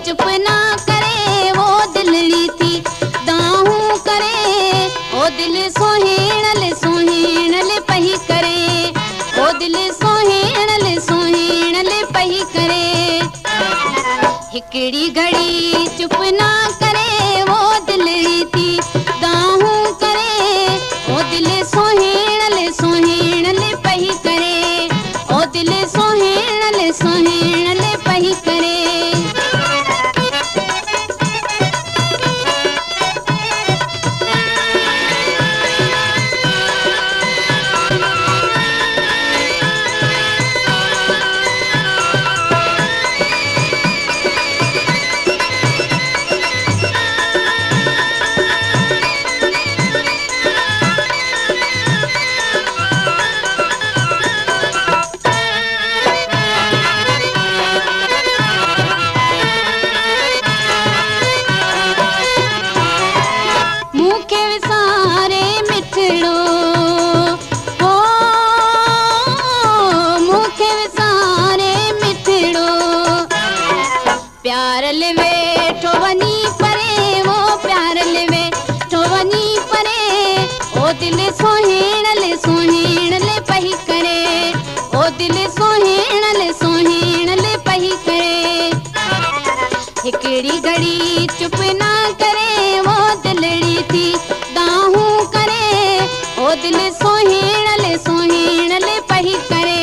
चुप ना करे वो दिलड़ी थी दाहू करे ओ दिल सोहेणल पही करे ओ दिल सोहेणल पही करे हिकड़ी घड़ी चुप ना करे वो दिलड़ी थी दाहू करे ओ दिल सोहेणल पही करे ओ दिल सोहेणल पही करे प्यार लेवे ठोवनी परे वो प्यार लेवे ठोवनी परे ओ दिल सोहेणल पही करे ओ दिल सोहेणल पही करे हिकड़ी घड़ी चुप ना करे वो दिलड़ी थी दाहू करे ओ दिल सोहेणल पही करे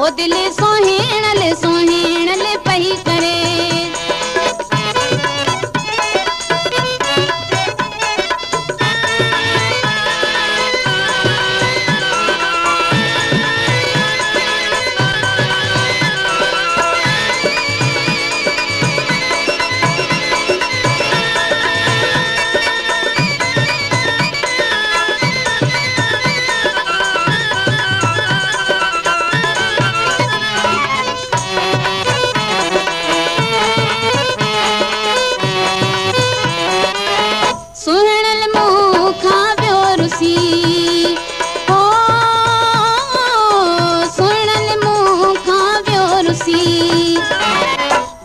ओ दिल सोहेणल पही करे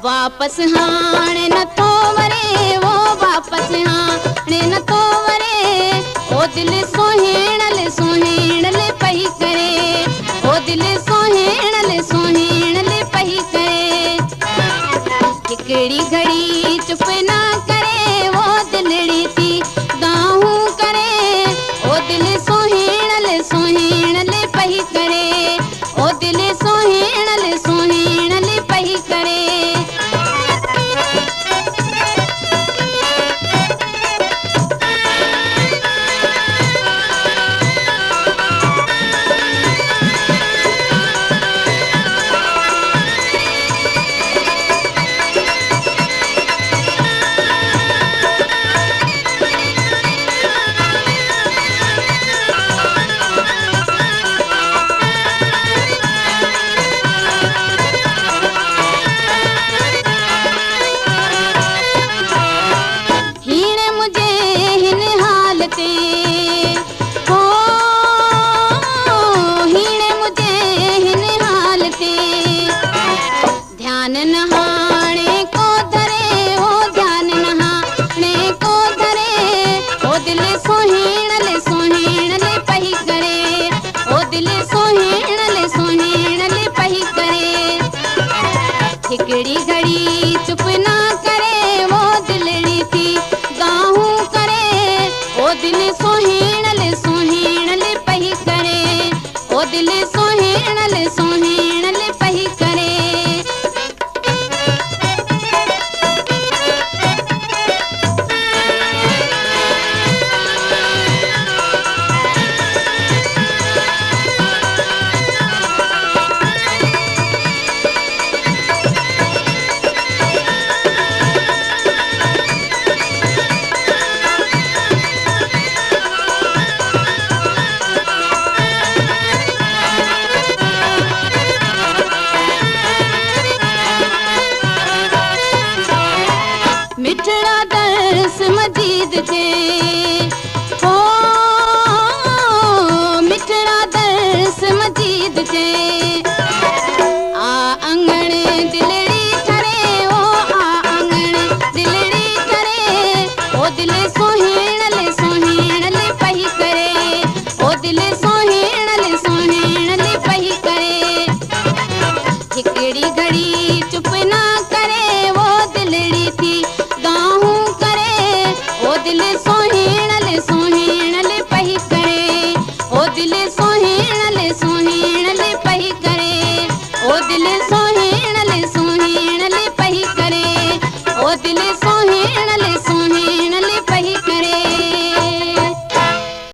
वापस हाणे न तो वरे वो वापस हाणे न तो वरे ओ दिल सोहेणल पही करे ओ दिल सोहेणल पही करे हिकड़ी घड़ी चुप ना करे वो दिलड़ी थी दाहू करे ओ दिल सोहेणल पही करे ओ दिल सोहेणल पही करे ध्यान नहाने को धरे ओ ध्यान नहाने को धरे ओ दिल सोहेणल पही करे ओ दिल सोहेणल पही करे हिकड़ी घड़ी चुप ना करे वो दिलड़ी थी दाहू करे ओ दिल सोहेणल पही करे ओ दिल सोहेणल पही करे मिठड़ा दर्स मजीद जे हो मिठड़ा दर्स मजीद जे आ अंगण दिलड़ी ठरे ओ आ अंगण हिकिड़ी घड़ी चुप ना करे वो दिलड़ी थी गाहूं करे ओ दिल सोहीणल सोहीणल पही करे ओ दिल सोहीणल